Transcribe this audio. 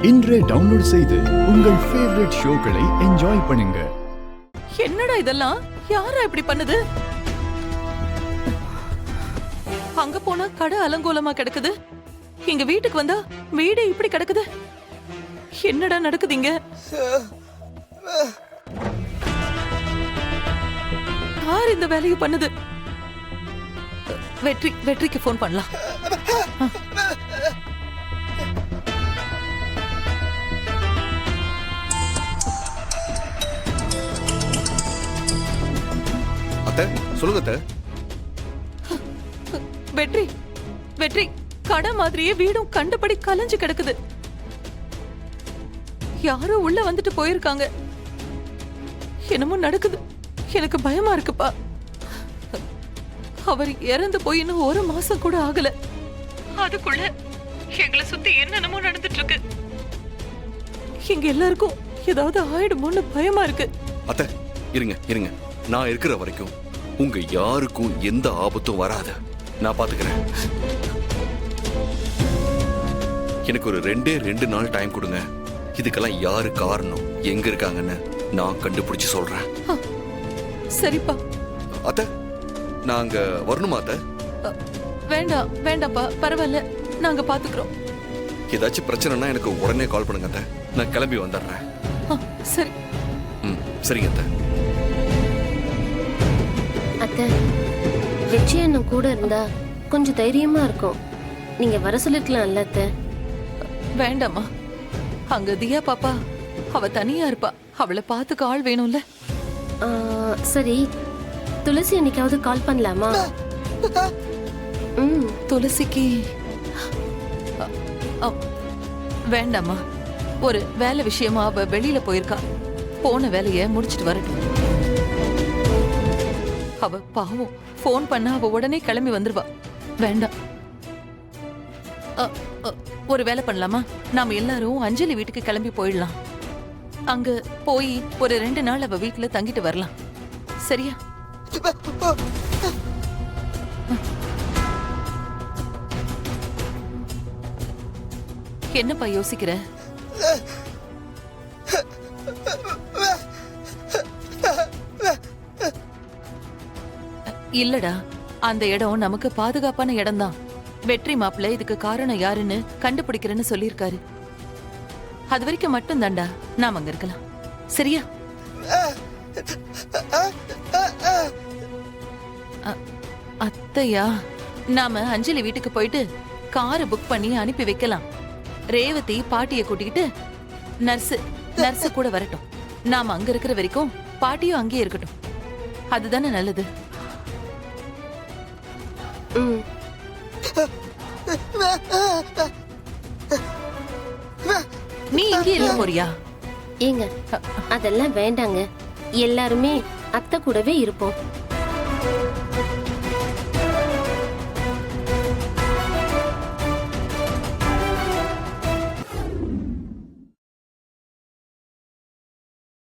இன்றே டவுன்லோட் செய்து உங்கள் ஃபேவரட் ஷோக்களை என்ஜாய் பண்ணுங்க. என்னடா இதெல்லாம்? யாரா இப்படி பண்ணுது? அங்க போனா கடை அலங்கோலமா கிடக்குது, எங்க வீட்டுக்கு வந்தா வீடு இப்படி கிடக்குது. என்னடா நடக்குதுங்க? யார் இந்த வேலையை பண்ணுது? வெற்றிக்கு போன் பண்ணலாம். அத்தை, சொல்லுங்க அத்தை. வெற்றி கடை மாதிரியே வீடும் கண்டபடி கலைஞ்சு கிடக்குது. யாரோ உள்ள வந்துட்டு போயிருக்காங்க. என்னமோ நடக்குது, எனக்கு பயமா இருக்குப்பா. அவர் இறந்து போய் இன்னும் 1 மாசம் கூட ஆகல, அதுக்குள்ள எங்களை சுத்தி என்னென்னமோ நடந்துட்டு இருக்கு. எங்க எல்லாருக்கும் ஏதாவது ஆயிடுமோன்னு பயமா இருக்கு. அத்தை இருங்க, நான் இருக்கிற வரைக்கும் உங்க யாருக்கும் எந்த ஆபத்தும் வராது. நான் பாத்துக்கிறேன். எனக்கு ஒரு 2 நாள் டைம் கொடுங்க. இதுக்கெல்லாம் யாரு காரணம், எங்க இருக்காங்கன்னு நான் கண்டுபிடிச்சு சொல்றேன். சரிப்பா. அத்தை, நாங்க வரணுமா அத்தை? வேண்டாம்ப்பா, பரவாயில்ல, நாங்க பாத்துக்கிறோம். ஏதாச்சும் பிரச்சனைனா எனக்கு உடனே கால் பண்ணுங்க அத்தை. நான் கிளம்பி வந்துடுறேன். சரி. சரிங்க அத்தை. அத்தை, வெற்றி அண்ணன் கூட இருந்தா கொஞ்சம் தைரியமா இருக்கும். நீங்க வர சொல்லிருக்கலாம்ல அத்தை. வேண்டாமா, அங்க தியா பாப்பா அவ தனியா இருப்பா, அவளை பார்த்துக்க ஆள் வேணும்ல. சரி, துளசி என்னைக்காவது கால் பண்ணலாமா? துளசிக்கு வேண்டாமா, ஒரு வேலை விஷயமா அவ வெளியில போயிருக்கா. போன வேலைய முடிச்சிட்டு வரட்டும். அவ பாவம், போன் பண்ண அவ உடனே கிளம்பி வந்துருவா. வேண்டாம். ஒரு வேலை பண்ணலாமா, நாம எல்லாரும் அஞ்சலி வீட்டுக்கு கிளம்பி போயிடலாம். அங்க போய் ஒரு 2 நாள் அவ வீட்டுல தங்கிட்டு வரலாம். சரியா? என்னப்பா யோசிக்கிற? இல்லடா, அந்த இடம் நமக்கு பாதுகாப்பான இடம்தான். வெற்றி மாப்பிள்ள இதுக்கு காரணம் யாருன்னு கண்டுபிடிக்கிறேன்னு சொல்லியிருக்காரு. அது வரைக்கும் மட்டும் தாண்டா நாம அங்க இருக்கலாம். சரியா? அத்தையா, நாம அஞ்சலி வீட்டுக்கு போயிட்டு காரை புக் பண்ணி அனுப்பி வைக்கலாம். ரேவதி பாட்டியை கூட்டிக்கிட்டு நர்ஸ் கூட வரட்டும். நாம அங்க இருக்கிற வரைக்கும் பாட்டியும் அங்கேயே இருக்கட்டும். அதுதானே நல்லது. நீ இங்கே இருக்க போறியா? ஏங்க, அதெல்லாம் வேண்டாங்க. எல்லாருமே அத்தை கூடவே இருப்போம்.